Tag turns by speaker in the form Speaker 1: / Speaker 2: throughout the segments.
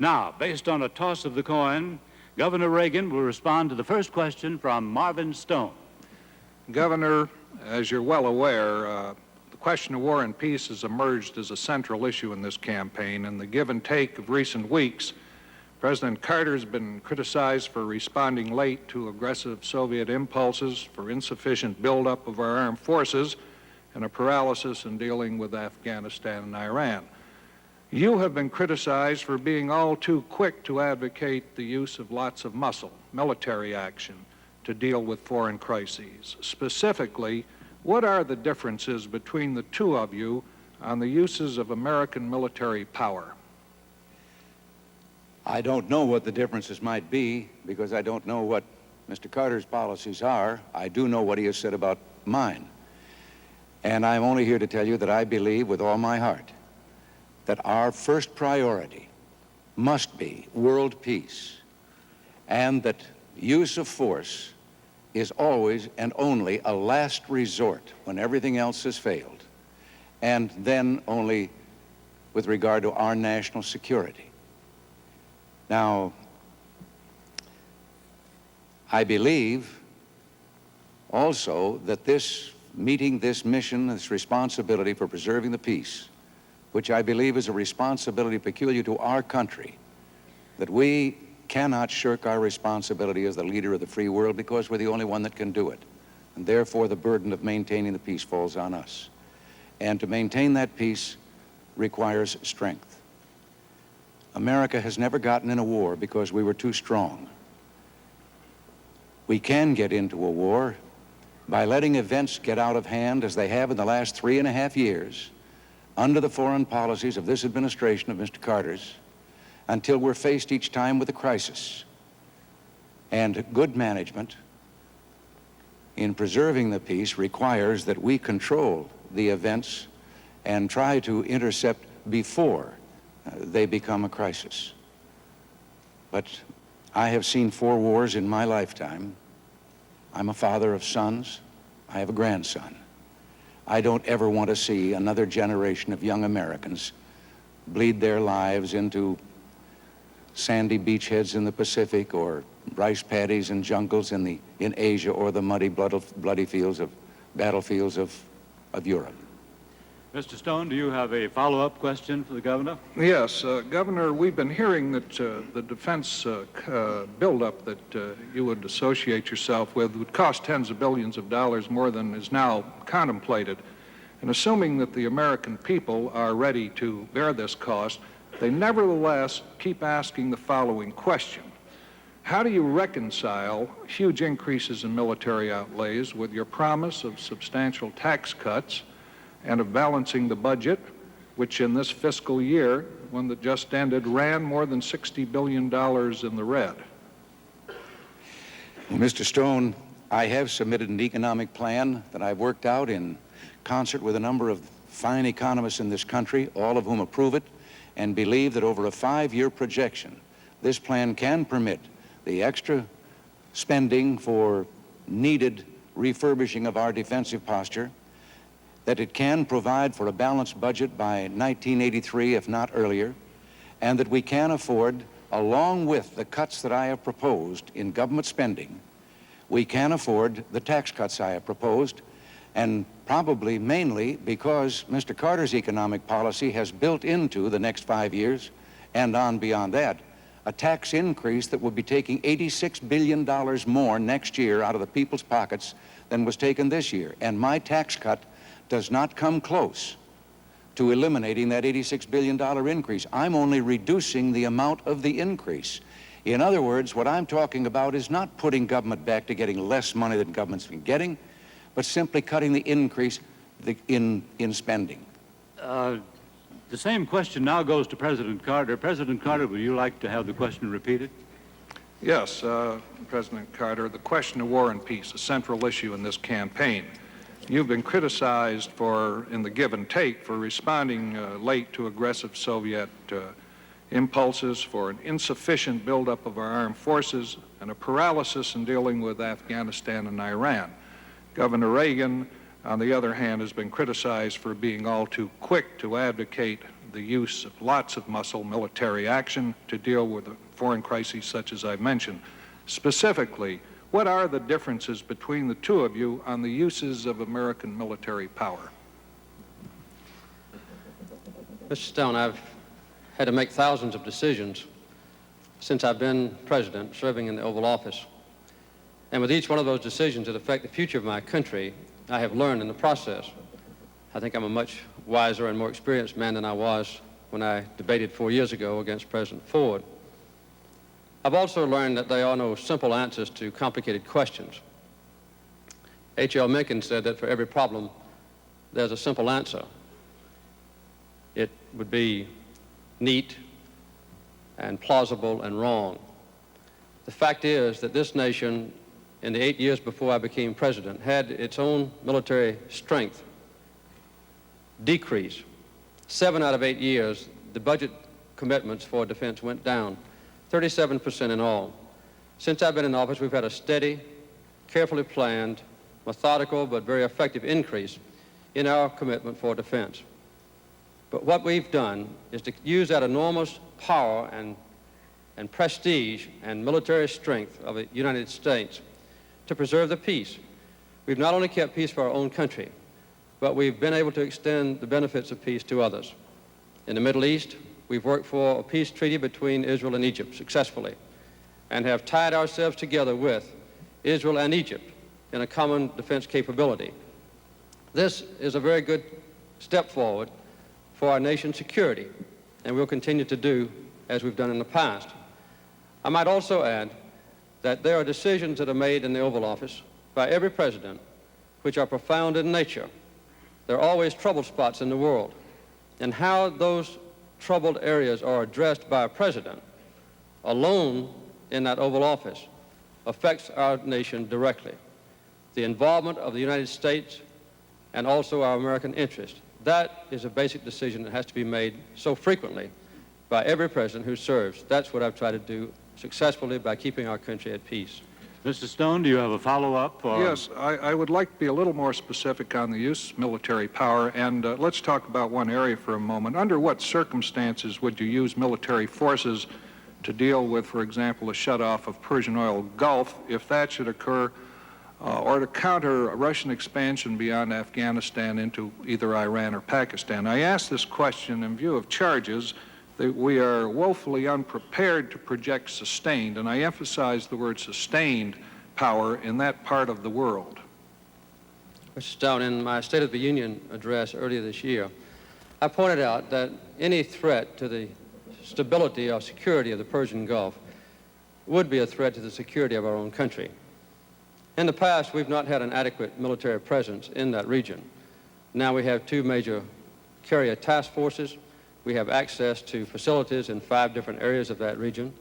Speaker 1: Now, based on a toss of the coin, Governor Reagan will respond to the first question from Marvin Stone.
Speaker 2: Governor, as you're well aware, the question of war and peace has emerged as a central issue in this campaign. In the give and take of recent weeks, President Carter has been criticized for responding late to aggressive Soviet impulses, for insufficient buildup of our armed forces, and a paralysis in dealing with Afghanistan and Iran. You have been criticized for being all too quick to advocate the use of lots of muscle, military action, to deal with foreign crises. Specifically, what are the differences between the two of you on the uses of American military power?
Speaker 3: I don't know what the differences might be because I don't know what Mr. Carter's policies are. I do know what he has said about mine. And I'm only here to tell you that I believe with all my heart that our first priority must be world peace, and that use of force is always and only a last resort when everything else has failed, and then only with regard to our national security. Now, I believe also that meeting this mission, this responsibility for preserving the peace, which I believe is a responsibility peculiar to our country, that we cannot shirk our responsibility as the leader of the free world because we're the only one that can do it. And therefore, the burden of maintaining the peace falls on us. And to maintain that peace requires strength. America has never gotten in a war because we were too strong. We can get into a war by letting events get out of hand as they have in the last 3.5 years under the foreign policies of this administration of Mr. Carter's, until we're faced each time with a crisis. And good management in preserving the peace requires that we control the events and try to intercept before they become a crisis. But I have seen 4 wars in my lifetime. I'm a father of sons. I have a grandson. I don't ever want to see another generation of young Americans bleed their lives into sandy beachheads in the Pacific or rice paddies and jungles in Asia or the muddy, bloody battlefields of Europe.
Speaker 1: Mr. Stone, do you have a follow-up question for the governor?
Speaker 2: Yes, Governor, we've been hearing that the defense buildup that you would associate yourself with would cost tens of billions of dollars more than is now contemplated. And assuming that the American people are ready to bear this cost, they nevertheless keep asking the following question. How do you reconcile huge increases in military outlays with your promise of substantial tax cuts and of balancing the budget, which in this fiscal year, one that just ended, ran more than $60 billion in the red?
Speaker 3: Well, Mr. Stone, I have submitted an economic plan that I've worked out in concert with a number of fine economists in this country, all of whom approve it and believe that over a 5-year projection, this plan can permit the extra spending for needed refurbishing of our defensive posture, that it can provide for a balanced budget by 1983, if not earlier, and that we can afford, along with the cuts that I have proposed in government spending, we can afford the tax cuts I have proposed, and probably mainly because Mr. Carter's economic policy has built into the next 5 years and on beyond that a tax increase that would be taking $86 billion more next year out of the people's pockets than was taken this year. And my tax cut does not come close to eliminating that $86 billion increase. I'm only reducing the amount of the increase. In other words, what I'm talking about is not putting government back to getting less money than government's been getting, but simply cutting the increase in spending.
Speaker 1: The same question now goes to President Carter. President Carter, would you like to have the question repeated?
Speaker 2: Yes, President Carter, the question of war and peace, a central issue in this campaign. You've been criticized for, in the give and take, for responding late to aggressive Soviet impulses, for an insufficient buildup of our armed forces, and a paralysis in dealing with Afghanistan and Iran. Governor Reagan on the other hand, has been criticized for being all too quick to advocate the use of lots of muscle military action to deal with foreign crises such as I've mentioned. Specifically, what are the differences between the two of you on the uses of American military power?
Speaker 4: Mr. Stone, I've had to make thousands of decisions since I've been president, serving in the Oval Office. And with each one of those decisions that affect the future of my country, I have learned in the process. I think I'm a much wiser and more experienced man than I was when I debated 4 years ago against President Ford. I've also learned that there are no simple answers to complicated questions. H.L. Mencken said that for every problem, there's a simple answer. It would be neat and plausible and wrong. The fact is that this nation, in the 8 years before I became president, had its own military strength decrease. 7 out of 8 years, the budget commitments for defense went down, 37% in all. Since I've been in office, we've had a steady, carefully planned, methodical, but very effective increase in our commitment for defense. But what we've done is to use that enormous power and prestige and military strength of the United States to preserve the peace. We've not only kept peace for our own country, but we've been able to extend the benefits of peace to others. In the Middle East, we've worked for a peace treaty between Israel and Egypt successfully, and have tied ourselves together with Israel and Egypt in a common defense capability. This is a very good step forward for our nation's security, and we'll continue to do as we've done in the past. I might also add that there are decisions that are made in the Oval Office by every president which are profound in nature. There are always trouble spots in the world, and how those troubled areas are addressed by a president alone in that Oval Office affects our nation directly. The involvement of the United States and also our American interest. That is a basic decision that has to be made so frequently by every president who serves. That's what I've tried to do successfully by keeping our country at peace.
Speaker 1: Mr. Stone, do you have a follow-up?
Speaker 2: Yes, I would like to be a little more specific on the use of military power, and let's talk about one area for a moment. Under what circumstances would you use military forces to deal with, for example, a shutoff of Persian Oil Gulf, if that should occur, or to counter a Russian expansion beyond Afghanistan into either Iran or Pakistan? I ask this question in view of charges that we are woefully unprepared to project sustained, and I emphasize the word sustained power in that part of the world.
Speaker 4: Mr. Stone, in my State of the Union address earlier this year, I pointed out that any threat to the stability or security of the Persian Gulf would be a threat to the security of our own country. In the past, we've not had an adequate military presence in that region. Now we have 2 major carrier task forces. We have access to facilities in 5 different areas of that region.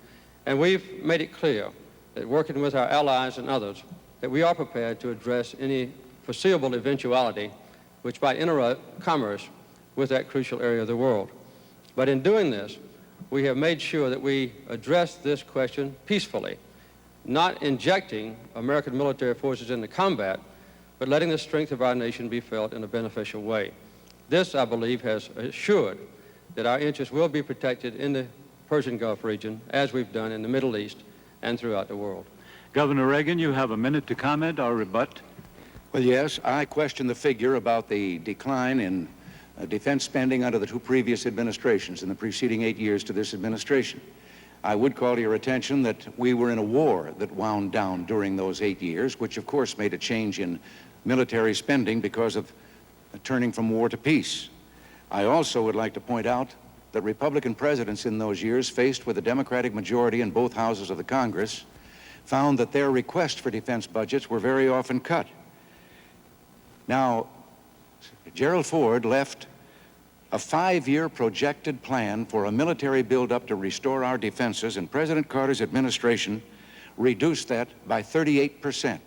Speaker 4: And we've made it clear that working with our allies and others, that we are prepared to address any foreseeable eventuality which might interrupt commerce with that crucial area of the world. But in doing this, we have made sure that we address this question peacefully, not injecting American military forces into combat, but letting the strength of our nation be felt in a beneficial way. This, I believe, has assured that our interests will be protected in the Persian Gulf region, as we've done in the Middle East and throughout the world.
Speaker 1: Governor Reagan, you have a minute to comment or rebut.
Speaker 3: Well, yes, I question the figure about the decline in defense spending under the 2 previous administrations in the preceding 8 years to this administration. I would call to your attention that we were in a war that wound down during those 8 years, which of course made a change in military spending because of turning from war to peace. I also would like to point out that Republican presidents in those years, faced with a Democratic majority in both houses of the Congress, found that their requests for defense budgets were very often cut. Now, Gerald Ford left a 5-year projected plan for a military buildup to restore our defenses, and President Carter's administration reduced that by 38%,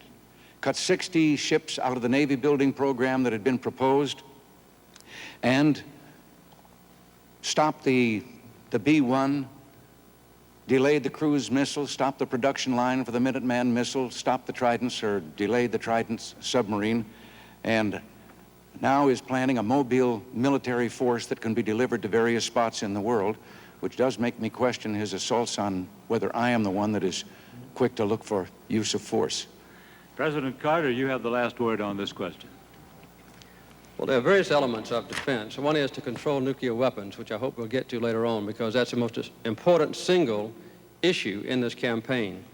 Speaker 3: cut 60 ships out of the Navy building program that had been proposed, and stopped the B-1, delayed the cruise missile, stopped the production line for the Minuteman missile, stopped the Tridents, or delayed the Trident submarine, and now is planning a mobile military force that can be delivered to various spots in the world, which does make me question his assaults on whether I am the one that is quick to look for use of force.
Speaker 1: President Carter, you have the last word on this question.
Speaker 4: Well, there are various elements of defense. One is to control nuclear weapons, which I hope we'll get to later on, because that's the most important single issue in this campaign.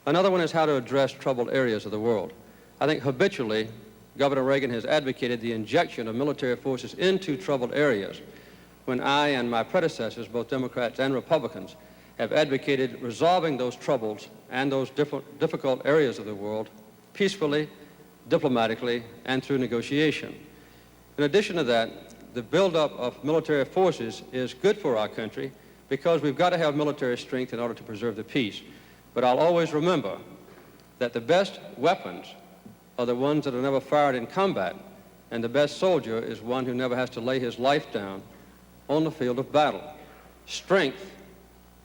Speaker 4: Another one is how to address troubled areas of the world. I think habitually, Governor Reagan has advocated the injection of military forces into troubled areas, when I and my predecessors, both Democrats and Republicans, have advocated resolving those troubles and those difficult areas of the world peacefully, diplomatically, and through negotiation. In addition to that, the buildup of military forces is good for our country because we've got to have military strength in order to preserve the peace. But I'll always remember that the best weapons are the ones that are never fired in combat, and the best soldier is one who never has to lay his life down on the field of battle. Strength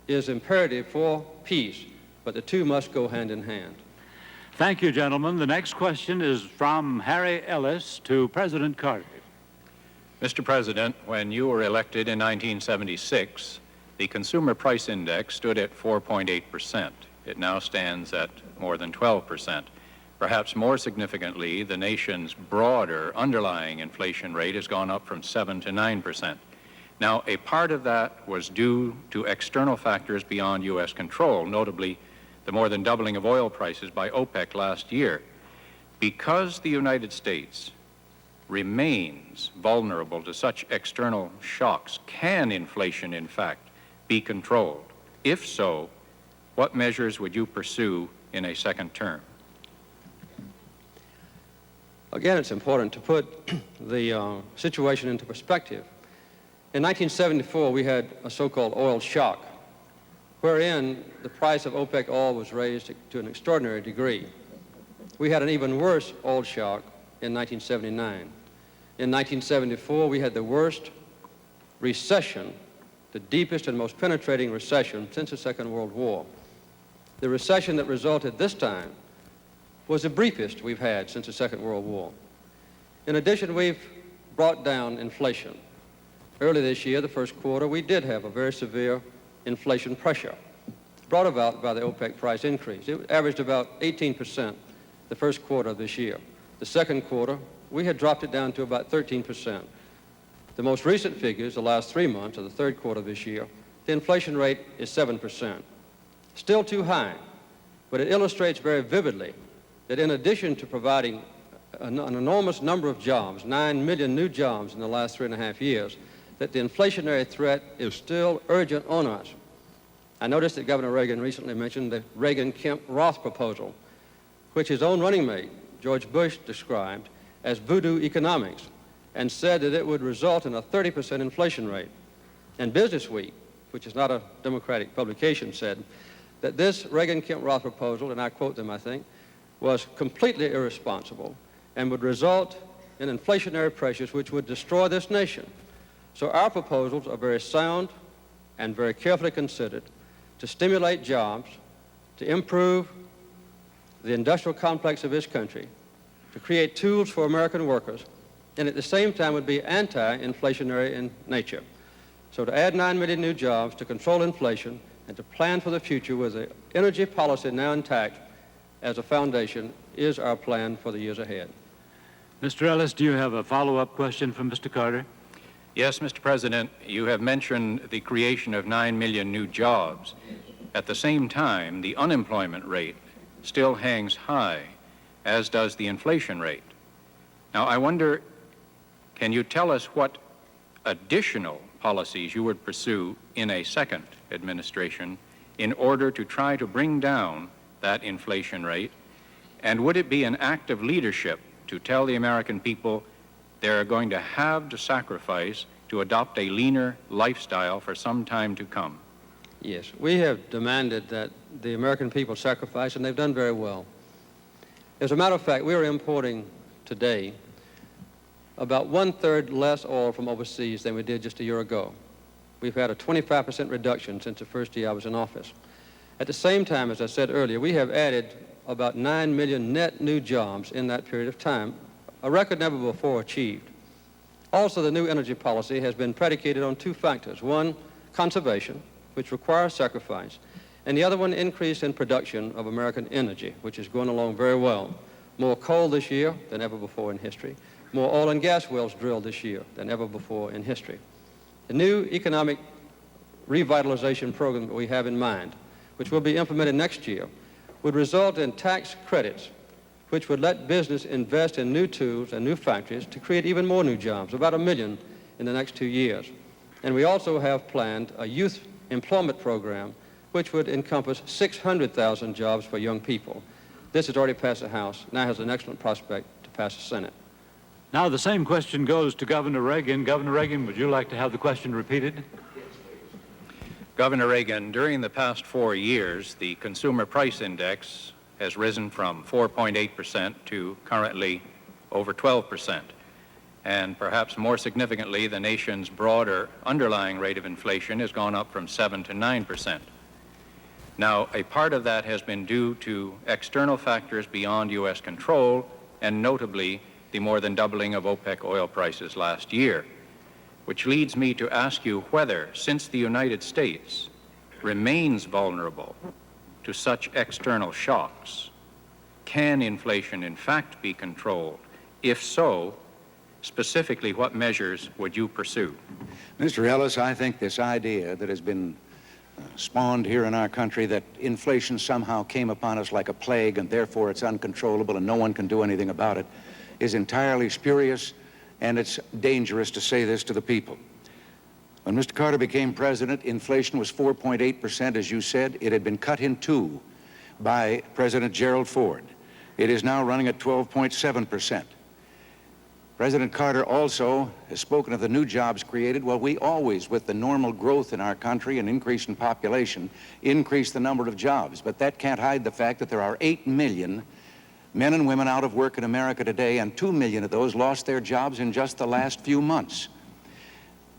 Speaker 4: is imperative for peace, but the two must go hand in hand.
Speaker 1: Thank you, gentlemen. The next question is from Harry Ellis to President Carter.
Speaker 5: Mr. President, when you were elected in 1976, the Consumer Price Index stood at 4.8%. It now stands at more than 12%. Perhaps more significantly, the nation's broader underlying inflation rate has gone up from 7 to 9%. Now, a part of that was due to external factors beyond U.S. control, notably the more than doubling of oil prices by OPEC last year. Because the United States remains vulnerable to such external shocks, can inflation, in fact, be controlled? If so, what measures would you pursue in a second term?
Speaker 4: Again, it's important to put the situation into perspective. In 1974, we had a so-called oil shock, wherein the price of OPEC oil was raised to an extraordinary degree. We had an even worse oil shock in 1979. In 1974, we had the worst recession, the deepest and most penetrating recession since the Second World War. The recession that resulted this time was the briefest we've had since the Second World War. In addition, we've brought down inflation. Early this year, the first quarter, we did have a very severe inflation pressure brought about by the OPEC price increase. It averaged about 18% the first quarter of this year. The second quarter, we had dropped it down to about 13%. The most recent figures, the last 3 months of the third quarter of this year, the inflation rate is 7%. Still too high, but it illustrates very vividly that in addition to providing an enormous number of jobs, 9 million new jobs in the last 3.5 years, that the inflationary threat is still urgent on us. I noticed that Governor Reagan recently mentioned the Reagan-Kemp-Roth proposal, which his own running mate, George Bush, described as voodoo economics, and said that it would result in a 30% inflation rate. And Business Week, which is not a Democratic publication, said that this Reagan-Kemp-Roth proposal, and I quote them, I think, was completely irresponsible and would result in inflationary pressures which would destroy this nation. So our proposals are very sound and very carefully considered to stimulate jobs, to improve the industrial complex of this country, to create tools for American workers, and at the same time would be anti-inflationary in nature. So to add 9 million new jobs, to control inflation, and to plan for the future with the energy policy now intact as a foundation is our plan for the years ahead.
Speaker 1: Mr. Ellis, do you have a follow-up question from Mr. Carter?
Speaker 5: Yes, Mr. President, you have mentioned the creation of 9 million new jobs. At the same time, the unemployment rate still hangs high, as does the inflation rate. Now, I wonder, can you tell us what additional policies you would pursue in a second administration in order to try to bring down that inflation rate? And would it be an act of leadership to tell the American people they're going to have to sacrifice to adopt a leaner lifestyle for some time to come?
Speaker 4: Yes, we have demanded that the American people sacrifice, and they've done very well. As a matter of fact, we are importing today about 1/3 less oil from overseas than we did just a year ago. We've had a 25% reduction since the first year I was in office. At the same time, as I said earlier, we have added about 9 million net new jobs in that period of time, a record never before achieved. Also, the new energy policy has been predicated on two factors. One, conservation, which requires sacrifice, and the other one, increase in production of American energy, which is going along very well. More coal this year than ever before in history. More oil and gas wells drilled this year than ever before in history. The new economic revitalization program that we have in mind, which will be implemented next year, would result in tax credits which would let business invest in new tools and new factories to create even more new jobs, about 1 million in the next 2 years. And we also have planned a youth employment program which would encompass 600,000 jobs for young people. This has already passed the House, now has an excellent prospect to pass the Senate.
Speaker 1: Now the same question goes to Governor Reagan. Governor Reagan, would you like to have the question repeated?
Speaker 5: Governor Reagan, during the past 4 years, the Consumer Price Index has risen from 4.8% to currently over 12%. And perhaps more significantly, the nation's broader underlying rate of inflation has gone up from 7 to 9%. Now, a part of that has been due to external factors beyond U.S. control, and notably the more than doubling of OPEC oil prices last year, which leads me to ask you whether, since the United States remains vulnerable to such external shocks, can inflation in fact be controlled? If so, specifically what measures would you pursue?
Speaker 3: Mr. Ellis, I think this idea that has been spawned here in our country that inflation somehow came upon us like a plague and therefore it's uncontrollable and no one can do anything about it is entirely spurious, and it's dangerous to say this to the people. When Mr. Carter became president, inflation was 4.8%, as you said. It had been cut in two by President Gerald Ford. It is now running at 12.7%. President Carter also has spoken of the new jobs created. Well, we always, with the normal growth in our country and increase in population, increase the number of jobs. But that can't hide the fact that there are 8 million men and women out of work in America today, and 2 million of those lost their jobs in just the last few months.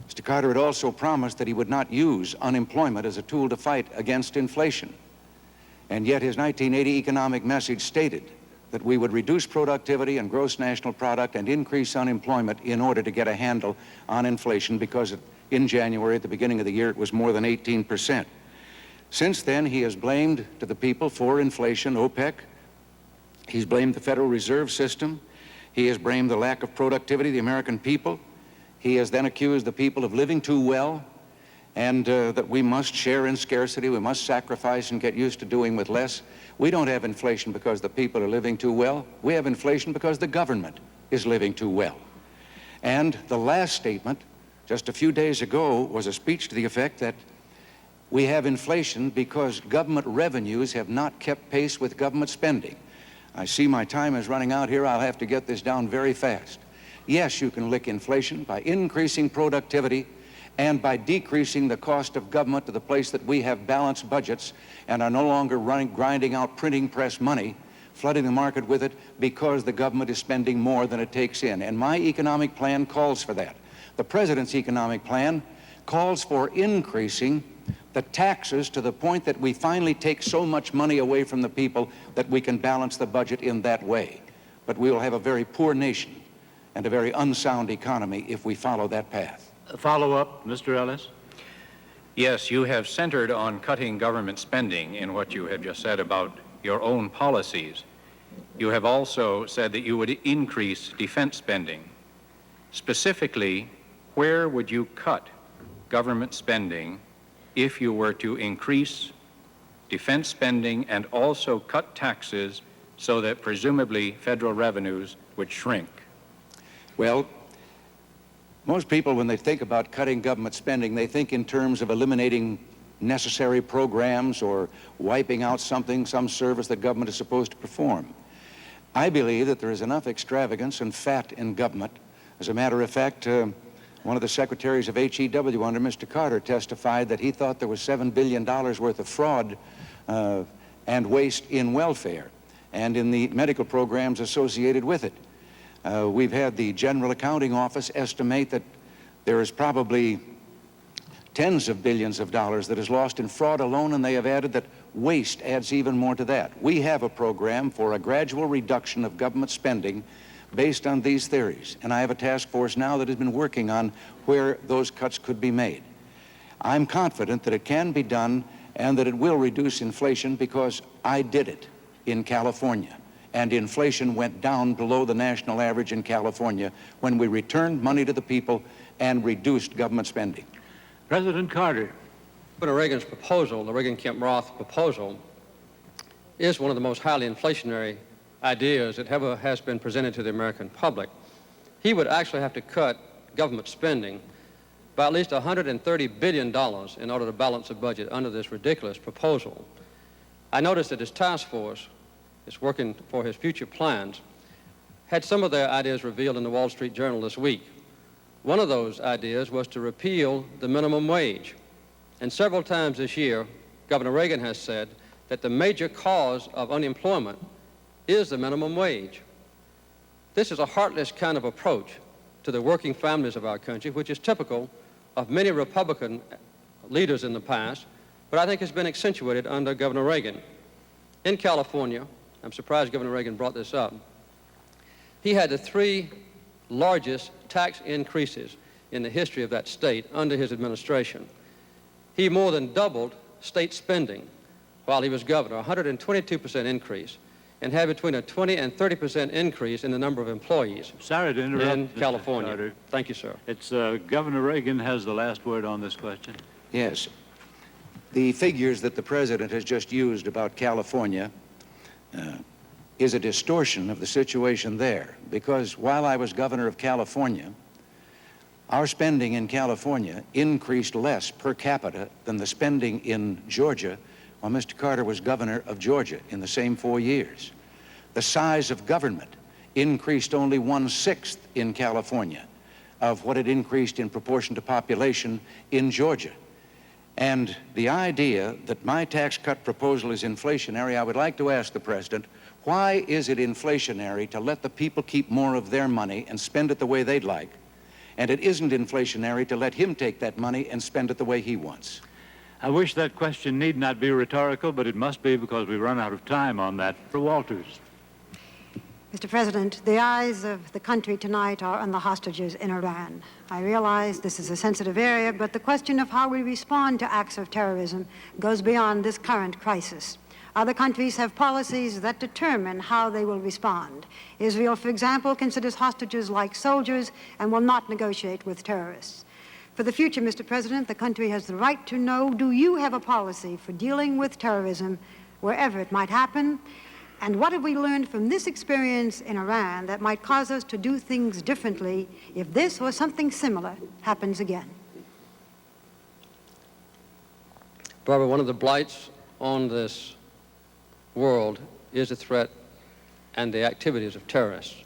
Speaker 3: Mr. Carter had also promised that he would not use unemployment as a tool to fight against inflation. And yet his 1980 economic message stated that we would reduce productivity and gross national product and increase unemployment in order to get a handle on inflation, because in January, at the beginning of the year, it was more than 18%. Since then, he has blamed to the people for inflation OPEC. He's blamed the Federal Reserve System. He has blamed the lack of productivity of the American people. He has then accused the people of living too well, and that we must share in scarcity, we must sacrifice and get used to doing with less. We don't have inflation because the people are living too well. We have inflation because the government is living too well. And the last statement, just a few days ago, was a speech to the effect that we have inflation because government revenues have not kept pace with government spending. I see my time is running out here. I'll have to get this down very fast. Yes, you can lick inflation by increasing productivity and by decreasing the cost of government to the place that we have balanced budgets and are no longer grinding out printing press money, flooding the market with it because the government is spending more than it takes in. And my economic plan calls for that. The President's economic plan calls for increasing the taxes to the point that we finally take so much money away from the people that we can balance the budget in that way. But we will have a very poor nation and a very unsound economy if we follow that path.
Speaker 1: Follow up, Mr. Ellis.
Speaker 5: Yes, you have centered on cutting government spending in what you have just said about your own policies. You have also said that you would increase defense spending. Specifically, where would you cut government spending if you were to increase defense spending and also cut taxes so that presumably federal revenues would shrink?
Speaker 3: Well, most people, when they think about cutting government spending, they think in terms of eliminating necessary programs or wiping out some service that government is supposed to perform. I believe that there is enough extravagance and fat in government. As a matter of fact, one of the secretaries of HEW under Mr. Carter testified that he thought there was $7 billion worth of fraud and waste in welfare and in the medical programs associated with it. We've had the General Accounting Office estimate that there is probably tens of billions of dollars that is lost in fraud alone, and they have added that waste adds even more to that. We have a program for a gradual reduction of government spending based on these theories. And I have a task force now that has been working on where those cuts could be made. I'm confident that it can be done and that it will reduce inflation because I did it in California. And inflation went down below the national average in California when we returned money to the people and reduced government spending.
Speaker 1: President Carter.
Speaker 4: President Reagan's proposal, the Reagan-Kemp-Roth proposal, is one of the most highly inflationary ideas that ever has been presented to the American public. He would actually have to cut government spending by at least $130 billion in order to balance the budget under this ridiculous proposal. I noticed that his task force is working for his future plans, had some of their ideas revealed in the Wall Street Journal this week. One of those ideas was to repeal the minimum wage. And several times this year, Governor Reagan has said that the major cause of unemployment is the minimum wage. This is a heartless kind of approach to the working families of our country, which is typical of many Republican leaders in the past, but I think has been accentuated under Governor Reagan. In California, I'm surprised Governor Reagan brought this up, he had the 3 largest tax increases in the history of that state under his administration. He more than doubled state spending while he was governor, 122% increase, and had between a 20 and 30% increase in the number of employees.
Speaker 1: Sorry to interrupt,
Speaker 4: in
Speaker 1: Mr.
Speaker 4: California.
Speaker 1: Carter.
Speaker 4: Thank you, sir.
Speaker 1: It's Governor Reagan has the last word on this question.
Speaker 3: Yes. The figures that the president has just used about California is a distortion of the situation there, because while I was governor of California, our spending in California increased less per capita than the spending in Georgia while Mr. Carter was governor of Georgia in the same 4 years. The size of government increased only 1/6 in California of what it increased in proportion to population in Georgia. And the idea that my tax cut proposal is inflationary, I would like to ask the president, why is it inflationary to let the people keep more of their money and spend it the way they'd like, and it isn't inflationary to let him take that money and spend it the way he wants?
Speaker 1: I wish that question need not be rhetorical, but it must be because we've run out of time on that. For Walters.
Speaker 6: Mr. President, the eyes of the country tonight are on the hostages in Iran. I realize this is a sensitive area, but the question of how we respond to acts of terrorism goes beyond this current crisis. Other countries have policies that determine how they will respond. Israel, for example, considers hostages like soldiers and will not negotiate with terrorists. For the future, Mr. President, the country has the right to know, do you have a policy for dealing with terrorism wherever it might happen? And what have we learned from this experience in Iran that might cause us to do things differently if this or something similar happens again?
Speaker 4: Barbara, one of the blights on this world is the threat and the activities of terrorists.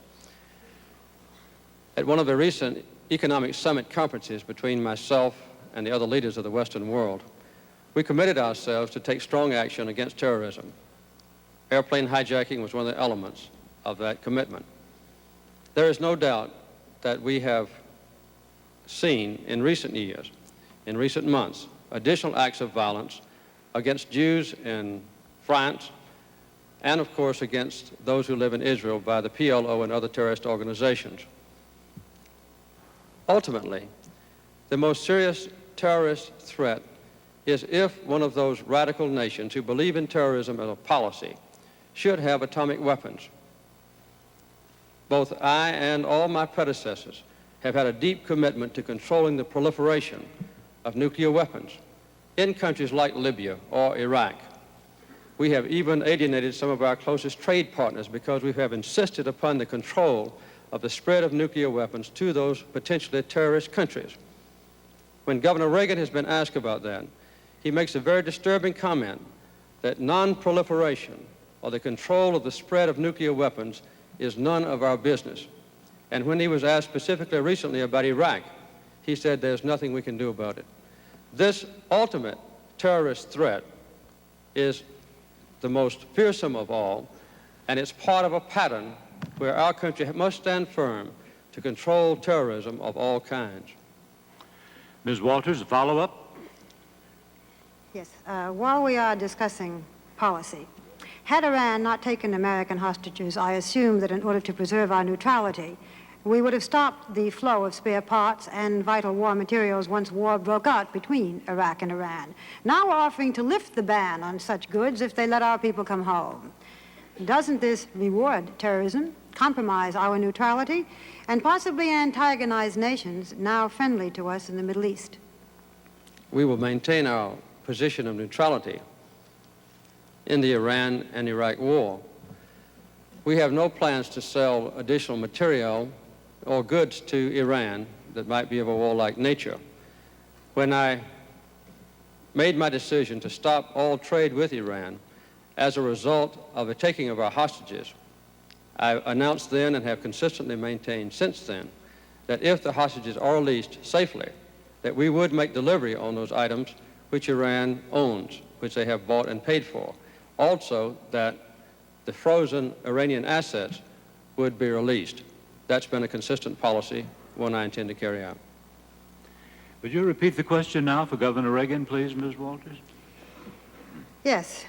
Speaker 4: At one of the recent economic summit conferences between myself and the other leaders of the Western world, we committed ourselves to take strong action against terrorism. Airplane hijacking was one of the elements of that commitment. There is no doubt that we have seen in recent years, in recent months, additional acts of violence against Jews in France and, of course, against those who live in Israel by the PLO and other terrorist organizations. Ultimately, the most serious terrorist threat is if one of those radical nations who believe in terrorism as a policy should have atomic weapons. Both I and all my predecessors have had a deep commitment to controlling the proliferation of nuclear weapons in countries like Libya or Iraq. We have even alienated some of our closest trade partners because we have insisted upon the control of the spread of nuclear weapons to those potentially terrorist countries. When Governor Reagan has been asked about that, he makes a very disturbing comment that non-proliferation or the control of the spread of nuclear weapons is none of our business. And when he was asked specifically recently about Iraq, he said there's nothing we can do about it. This ultimate terrorist threat is the most fearsome of all, and it's part of a pattern where our country must stand firm to control terrorism of all kinds.
Speaker 1: Ms. Walters, a follow-up?
Speaker 6: Yes. While we are discussing policy, Had Iran not taken American hostages, I assume that in order to preserve our neutrality, we would have stopped the flow of spare parts and vital war materials once war broke out between Iraq and Iran. Now we're offering to lift the ban on such goods if they let our people come home. Doesn't this reward terrorism, compromise our neutrality, and possibly antagonize nations now friendly to us in the Middle East?
Speaker 4: We will maintain our position of neutrality in the Iran and Iraq war. We have no plans to sell additional material or goods to Iran that might be of a warlike nature. When I made my decision to stop all trade with Iran as a result of the taking of our hostages, I announced then and have consistently maintained since then that if the hostages are released safely, that we would make delivery on those items which Iran owns, which they have bought and paid for. Also, that the frozen Iranian assets would be released. That's been a consistent policy, one I intend to carry out.
Speaker 1: Would you repeat the question now for Governor Reagan, please, Ms. Walters?
Speaker 6: Yes.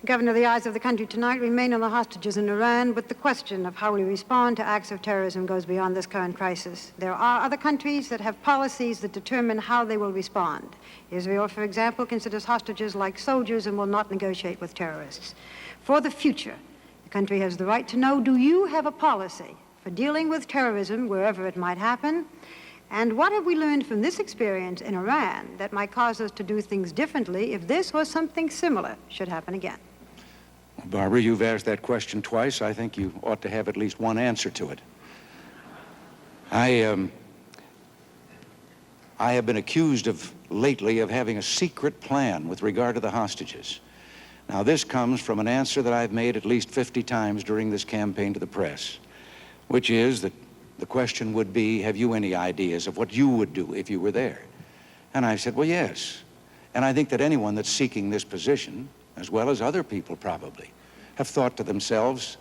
Speaker 6: Governor, the eyes of the country tonight remain on the hostages in Iran, but the question of how we respond to acts of terrorism goes beyond this current crisis. There are other countries that have policies that determine how they will respond. Israel, for example, considers hostages like soldiers and will not negotiate with terrorists. For the future, the country has the right to know, do you have a policy for dealing with terrorism wherever it might happen? And what have we learned from this experience in Iran that might cause us to do things differently if this or something similar should happen again?
Speaker 3: Barbara, you've asked that question twice. I think you ought to have at least one answer to it. I have been accused lately of having a secret plan with regard to the hostages. Now, this comes from an answer that I've made at least 50 times during this campaign to the press, which is that the question would be, have you any ideas of what you would do if you were there? And I said, well, yes. And I think that anyone that's seeking this position, as well as other people probably, have thought to themselves,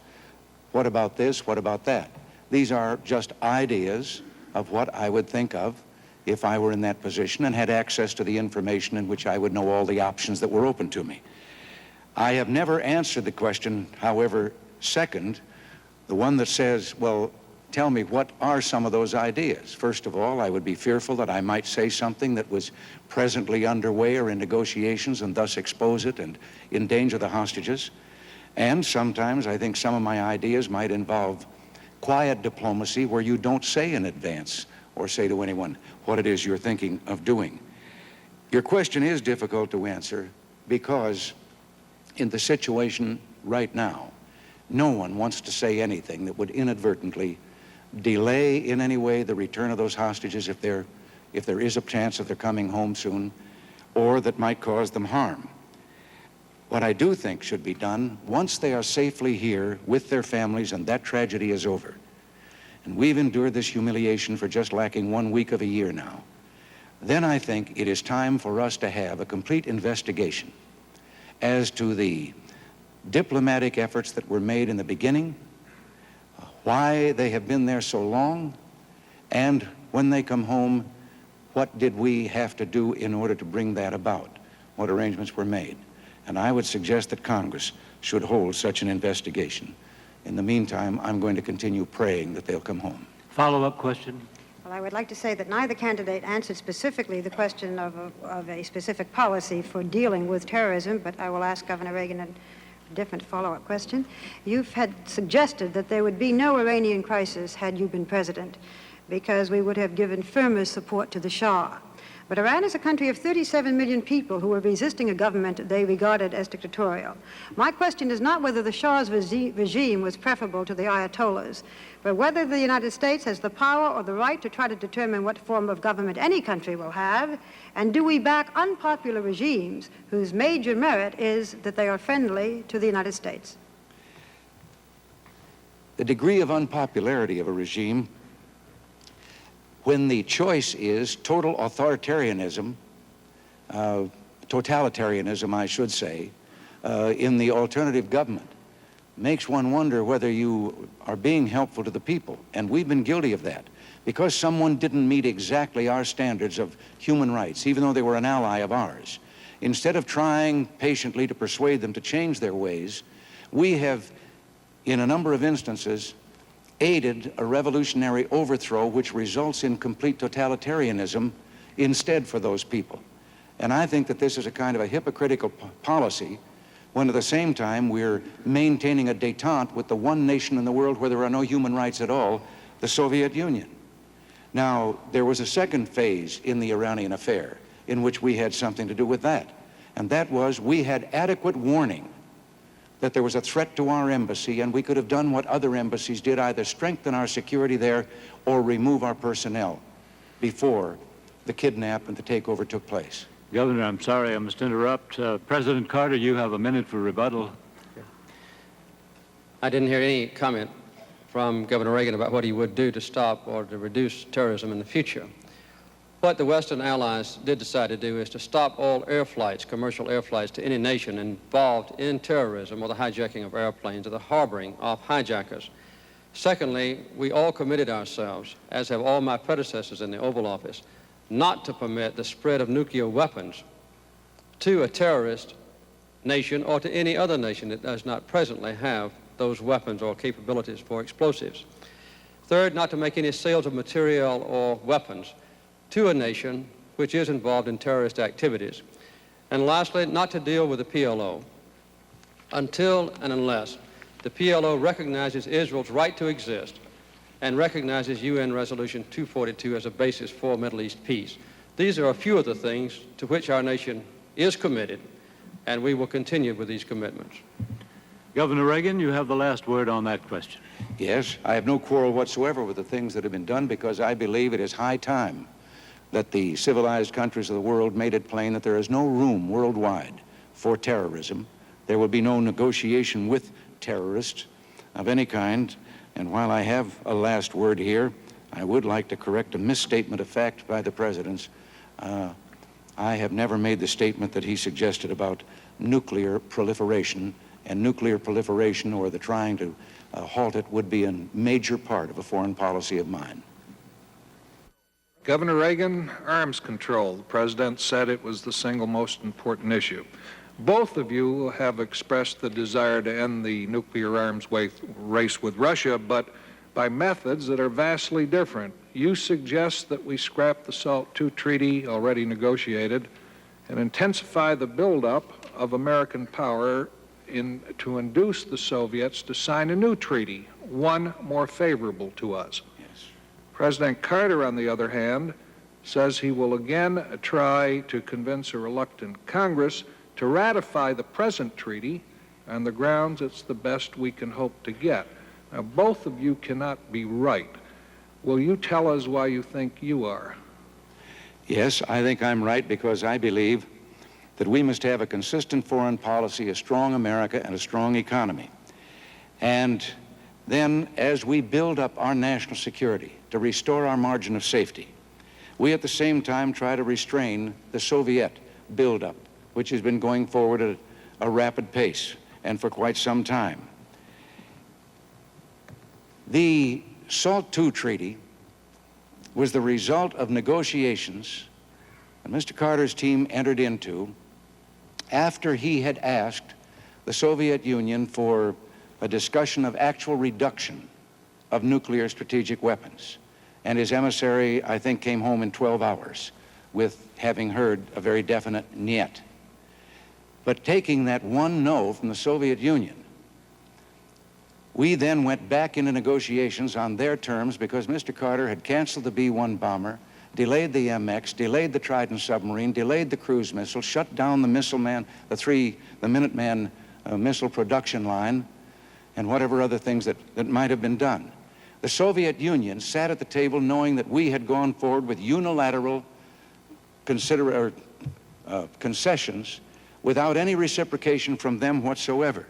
Speaker 3: what about this, what about that? These are just ideas of what I would think of if I were in that position and had access to the information in which I would know all the options that were open to me. I have never answered the question, however, second, the one that says, well, tell me, what are some of those ideas? First of all, I would be fearful that I might say something that was presently underway or in negotiations and thus expose it and endanger the hostages. And sometimes I think some of my ideas might involve quiet diplomacy where you don't say in advance or say to anyone what it is you're thinking of doing. Your question is difficult to answer because in the situation right now, no one wants to say anything that would inadvertently delay in any way the return of those hostages if there is a chance of their coming home soon, or that might cause them harm. What I do think should be done, once they are safely here with their families and that tragedy is over, and we've endured this humiliation for just lacking 1 week of a year now, then I think it is time for us to have a complete investigation as to the diplomatic efforts that were made in the beginning, why they have been there so long, and when they come home, what did we have to do in order to bring that about? What arrangements were made? And I would suggest that Congress should hold such an investigation. In the meantime, I'm going to continue praying that they'll come home.
Speaker 1: Follow-up question?
Speaker 6: Well, I would like to say that neither candidate answered specifically the question of a specific policy for dealing with terrorism, but I will ask Governor Reagan a different follow-up question. You've had suggested that there would be no Iranian crisis had you been president, because we would have given firmer support to the Shah. But Iran is a country of 37 million people who are resisting a government they regarded as dictatorial. My question is not whether the Shah's regime was preferable to the Ayatollahs, but whether the United States has the power or the right to try to determine what form of government any country will have, and do we back unpopular regimes whose major merit is that they are friendly to the United States?
Speaker 3: The degree of unpopularity of a regime, when the choice is total authoritarianism, totalitarianism, I should say, in the alternative government, makes one wonder whether you are being helpful to the people. And we've been guilty of that. Because someone didn't meet exactly our standards of human rights, even though they were an ally of ours, instead of trying patiently to persuade them to change their ways, We have, in a number of instances, aided a revolutionary overthrow which results in complete totalitarianism instead for those people. And I think that this is a kind of a hypocritical policy when at the same time we're maintaining a détente with the one nation in the world where there are no human rights at all, the Soviet Union. Now, there was a second phase in the Iranian affair in which we had something to do with that, and that was we had adequate warning that there was a threat to our embassy, and we could have done what other embassies did, either strengthen our security there or remove our personnel before the kidnap and the takeover took place.
Speaker 1: Governor, I'm sorry, I must interrupt. President Carter, you have a minute for rebuttal.
Speaker 4: I didn't hear any comment from Governor Reagan about what he would do to stop or to reduce terrorism in the future. What the Western allies did decide to do is to stop all air flights, commercial air flights, to any nation involved in terrorism or the hijacking of airplanes or the harboring of hijackers. Secondly, we all committed ourselves, as have all my predecessors in the Oval Office, not to permit the spread of nuclear weapons to a terrorist nation or to any other nation that does not presently have those weapons or capabilities for explosives. Third, not to make any sales of material or weapons to a nation which is involved in terrorist activities. And lastly, not to deal with the PLO until and unless the PLO recognizes Israel's right to exist and recognizes UN Resolution 242 as a basis for Middle East peace. These are a few of the things to which our nation is committed, and we will continue with these commitments.
Speaker 1: Governor Reagan, you have the last word on that question.
Speaker 3: Yes, I have no quarrel whatsoever with the things that have been done because I believe it is high time that the civilized countries of the world made it plain that there is no room worldwide for terrorism. There will be no negotiation with terrorists of any kind. And while I have a last word here, I would like to correct a misstatement of fact by the President. I have never made the statement that he suggested about nuclear proliferation, and nuclear proliferation or the trying to halt it would be a major part of a foreign policy of mine.
Speaker 2: Governor Reagan, arms control. The President said it was the single most important issue. Both of you have expressed the desire to end the nuclear arms race with Russia, but by methods that are vastly different. You suggest that we scrap the SALT II treaty already negotiated and intensify the buildup of American power to induce the Soviets to sign a new treaty, one more favorable to us.
Speaker 3: Yes.
Speaker 2: President Carter, on the other hand, says he will again try to convince a reluctant Congress to ratify the present treaty on the grounds it's the best we can hope to get. Now, both of you cannot be right. Will you tell us why you think you are?
Speaker 3: Yes, I think I'm right because I believe that we must have a consistent foreign policy, a strong America, and a strong economy. And then, as we build up our national security to restore our margin of safety, we at the same time try to restrain the Soviet buildup, which has been going forward at a rapid pace and for quite some time. The SALT II treaty was the result of negotiations that Mr. Carter's team entered into after he had asked the Soviet Union for a discussion of actual reduction of nuclear strategic weapons. And his emissary, I think, came home in 12 hours with having heard a very definite niet. But taking that one no from the Soviet Union, we then went back into negotiations on their terms because Mr. Carter had canceled the B-1 bomber, delayed the MX, delayed the Trident submarine, delayed the cruise missile, shut down the missile man, the Minuteman missile production line, and whatever other things that might have been done. The Soviet Union sat at the table knowing that we had gone forward with unilateral concessions without any reciprocation from them whatsoever.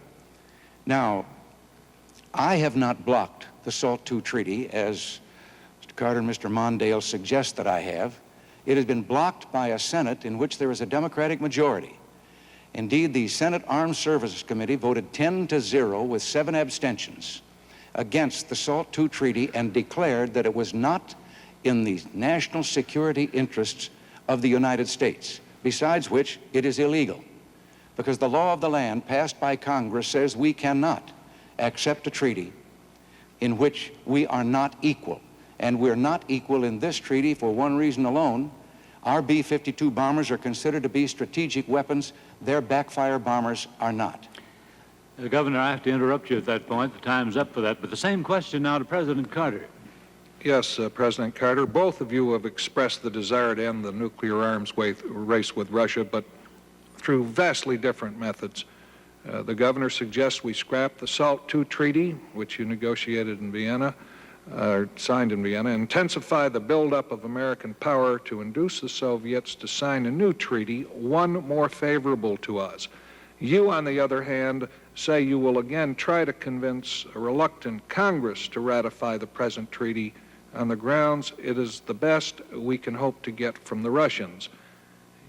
Speaker 3: Now, I have not blocked the SALT II treaty, as Mr. Carter and Mr. Mondale suggest that I have. It has been blocked by a Senate in which there is a Democratic majority. Indeed, the Senate Armed Services Committee voted 10-0 with 7 abstentions against the SALT II treaty and declared that it was not in the national security interests of the United States, besides which it is illegal. because the law of the land passed by Congress says we cannot accept a treaty in which we are not equal. And we're not equal in this treaty for one reason alone. Our B-52 bombers are considered to be strategic weapons. Their backfire bombers are not.
Speaker 1: Governor, I have to interrupt you at that point. The time's up for that. But the same question now to President Carter.
Speaker 2: Yes, President Carter, both of you have expressed the desire to end the nuclear arms race with Russia, but through vastly different methods. The governor suggests we scrap the SALT II treaty, which you negotiated in Vienna, signed in Vienna, intensify the buildup of American power to induce the Soviets to sign a new treaty, one more favorable to us. You, on the other hand, say you will again try to convince a reluctant Congress to ratify the present treaty on the grounds it is the best we can hope to get from the Russians.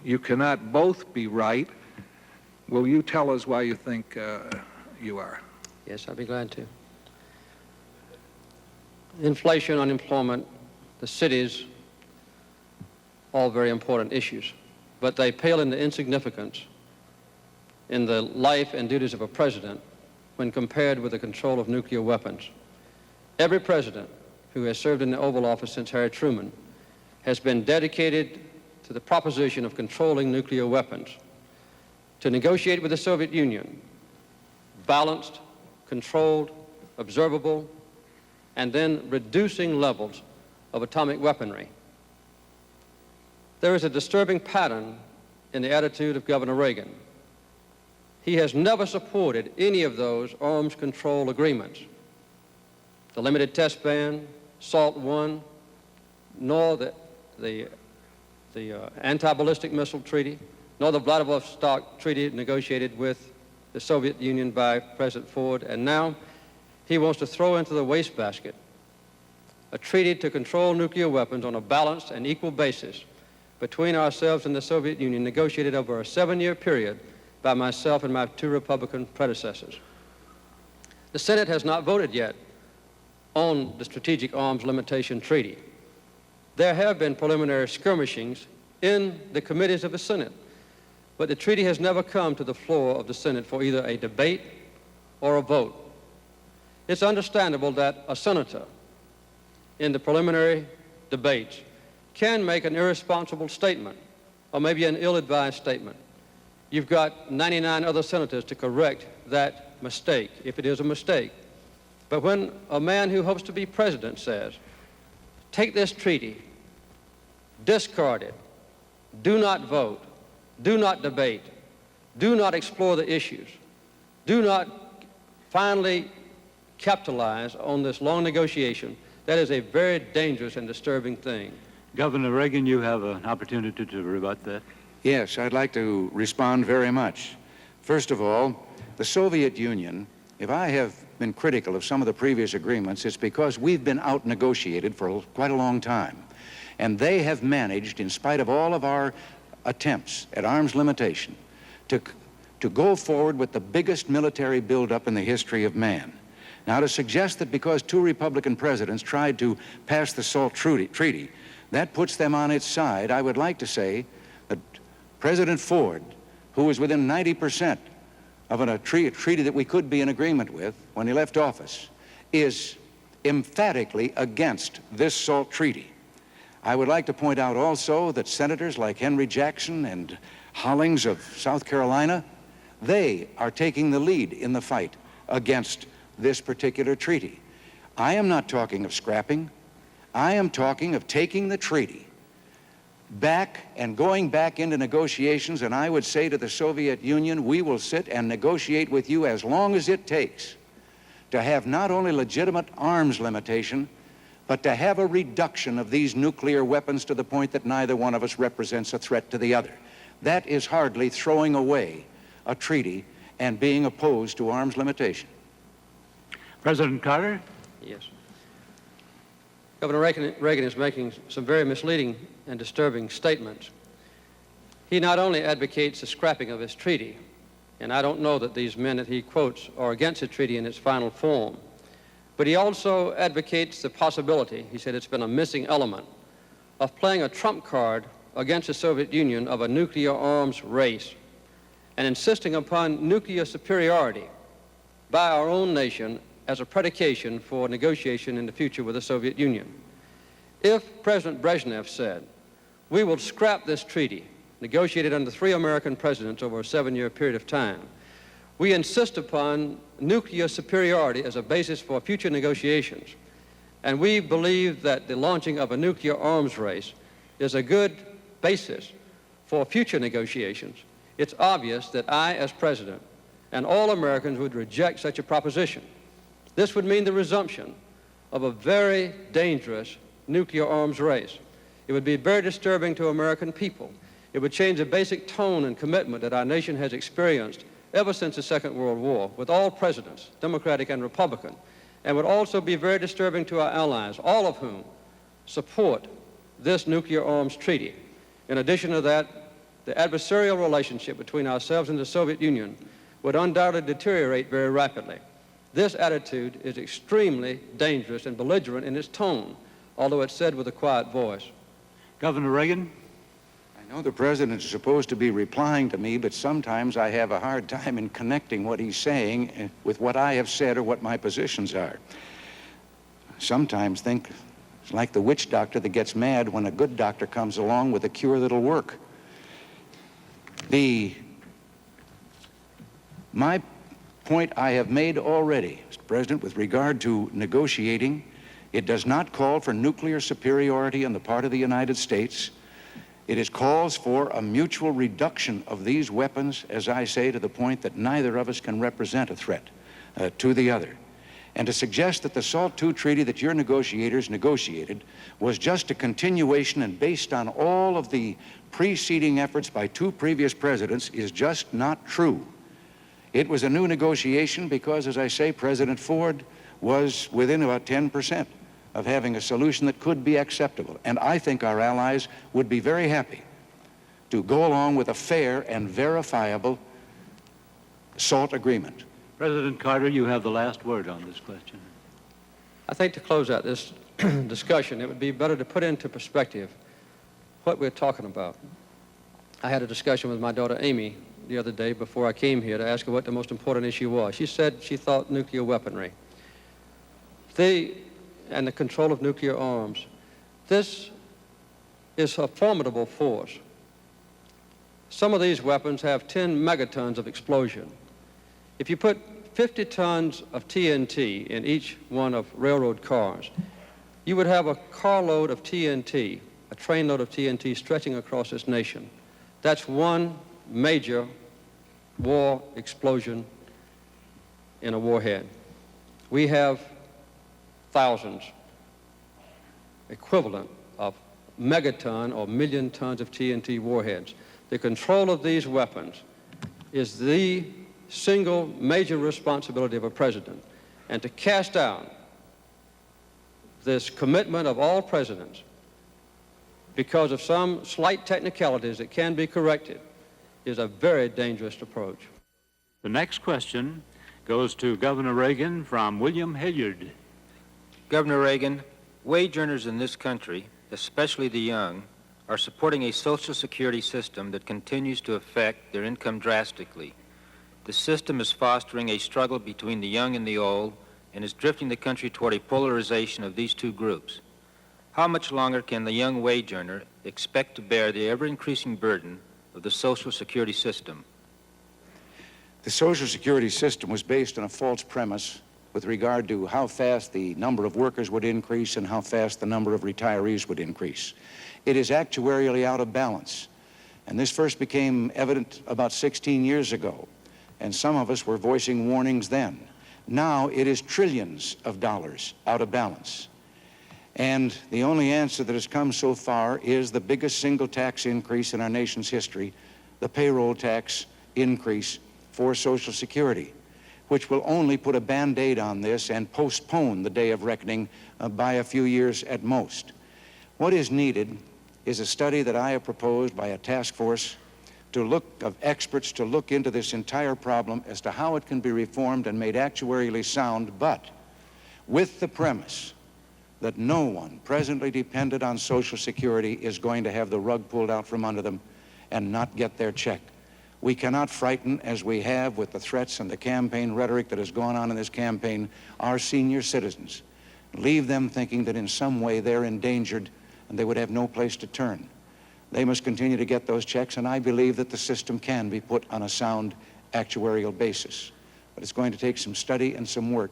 Speaker 2: You cannot both be right. Will you tell us why you think you are?
Speaker 4: Yes, I'd be glad to. Inflation, unemployment, the cities, all very important issues, but they pale into insignificance in the life and duties of a president when compared with the control of nuclear weapons. Every president who has served in the Oval Office since Harry Truman has been dedicated to the proposition of controlling nuclear weapons, to negotiate with the Soviet Union, balanced, controlled, observable, and then reducing levels of atomic weaponry. There is a disturbing pattern in the attitude of Governor Reagan. He has never supported any of those arms control agreements. The limited test ban, SALT I, nor the anti-ballistic missile treaty, nor the Vladivostok treaty negotiated with the Soviet Union by President Ford, and now he wants to throw into the wastebasket a treaty to control nuclear weapons on a balanced and equal basis between ourselves and the Soviet Union, negotiated over a 7-year period by myself and my 2 Republican predecessors. The Senate has not voted yet on the Strategic Arms Limitation Treaty. There have been preliminary skirmishings in the committees of the Senate, but the treaty has never come to the floor of the Senate for either a debate or a vote. It's understandable that a senator in the preliminary debates can make an irresponsible statement or maybe an ill-advised statement. You've got 99 other senators to correct that mistake, if it is a mistake. But when a man who hopes to be president says, take this treaty, discard it, do not vote, do not debate, do not explore the issues, do not finally capitalize on this long negotiation, that is a very dangerous and disturbing thing.
Speaker 1: Governor Reagan, you have an opportunity to rebut that.
Speaker 3: Yes, I'd like to respond very much. First of all, the Soviet Union, if I have been critical of some of the previous agreements, it's because we've been out-negotiated for quite a long time. And they have managed, in spite of all of our attempts at arms limitation, to go forward with the biggest military buildup in the history of man. Now, to suggest that because 2 Republican presidents tried to pass the SALT treaty, that puts them on its side, I would like to say that President Ford, who was within 90% of a treaty that we could be in agreement with when he left office, is emphatically against this SALT treaty. I would like to point out also that senators like Henry Jackson and Hollings of South Carolina, they are taking the lead in the fight against this particular treaty. I am not talking of scrapping. I am talking of taking the treaty back and going back into negotiations, and I would say to the Soviet Union, we will sit and negotiate with you as long as it takes to have not only legitimate arms limitation, but to have a reduction of these nuclear weapons to the point that neither one of us represents a threat to the other. That is hardly throwing away a treaty and being opposed to arms limitation.
Speaker 1: President Carter?
Speaker 4: Yes. Governor Reagan is making some very misleading and disturbing statements. He not only advocates the scrapping of this treaty, and I don't know that these men that he quotes are against the treaty in its final form, but he also advocates the possibility, he said it's been a missing element, of playing a trump card against the Soviet Union of a nuclear arms race. and insisting upon nuclear superiority by our own nation as a predication for negotiation in the future with the Soviet Union. If President Brezhnev said, we will scrap this treaty, negotiated under 3 American presidents over a 7-year period of time, we insist upon nuclear superiority as a basis for future negotiations, and we believe that the launching of a nuclear arms race is a good basis for future negotiations, it's obvious that I, as president, and all Americans would reject such a proposition. This would mean the resumption of a very dangerous nuclear arms race. It would be very disturbing to American people. It would change the basic tone and commitment that our nation has experienced ever since the Second World War, with all presidents, Democratic and Republican, and would also be very disturbing to our allies, all of whom support this nuclear arms treaty. In addition to that, the adversarial relationship between ourselves and the Soviet Union would undoubtedly deteriorate very rapidly. This attitude is extremely dangerous and belligerent in its tone, although it's said with a quiet voice.
Speaker 1: Governor Reagan?
Speaker 3: I know the president is supposed to be replying to me, but sometimes I have a hard time in connecting what he's saying with what I have said or what my positions are. I sometimes think it's like the witch doctor that gets mad when a good doctor comes along with a cure that'll work. My point I have made already, Mr. President, with regard to negotiating. It does not call for nuclear superiority on the part of the United States. It calls for a mutual reduction of these weapons, as I say, to the point that neither of us can represent a threat to the other. And to suggest that the SALT II treaty that your negotiators negotiated was just a continuation and based on all of the preceding efforts by 2 previous presidents is just not true. It was a new negotiation because, as I say, President Ford was within about 10% of having a solution that could be acceptable. And I think our allies would be very happy to go along with a fair and verifiable SALT agreement.
Speaker 1: President Carter, you have the last word on this question.
Speaker 4: I think to close out this discussion, it would be better to put into perspective what we're talking about. I had a discussion with my daughter Amy the other day before I came here to ask her what the most important issue was. She said she thought nuclear weaponry. And the control of nuclear arms. This is a formidable force. Some of these weapons have 10 megatons of explosion. If you put 50 tons of TNT in each one of railroad cars, you would have a carload of TNT, a trainload of TNT stretching across this nation. That's one major war explosion in a warhead. We have thousands, equivalent of megaton or million tons of TNT warheads. The control of these weapons is the single major responsibility of a president. And to cast out this commitment of all presidents because of some slight technicalities that can be corrected is a very dangerous approach.
Speaker 1: The next question goes to Governor Reagan from William Hilliard.
Speaker 7: Governor Reagan, wage earners in this country, especially the young, are supporting a Social Security system that continues to affect their income drastically. The system is fostering a struggle between the young and the old and is drifting the country toward a polarization of these 2 groups. How much longer can the young wage earner expect to bear the ever-increasing burden of the Social Security system?
Speaker 3: The Social Security system was based on a false premise with regard to how fast the number of workers would increase and how fast the number of retirees would increase. It is actuarially out of balance. And this first became evident about 16 years ago, and some of us were voicing warnings then. Now it is trillions of dollars out of balance. And the only answer that has come so far is the biggest single tax increase in our nation's history, the payroll tax increase for Social Security, which will only put a Band-Aid on this and postpone the day of reckoning by a few years at most. What is needed is a study that I have proposed by a task force of experts to look into this entire problem as to how it can be reformed and made actuarially sound, but with the premise that no one presently dependent on Social Security is going to have the rug pulled out from under them and not get their check We cannot frighten, as we have with the threats and the campaign rhetoric that has gone on in this campaign, our senior citizens. Leave them thinking that in some way they're endangered and they would have no place to turn. They must continue to get those checks, and I believe that the system can be put on a sound actuarial basis. But it's going to take some study and some work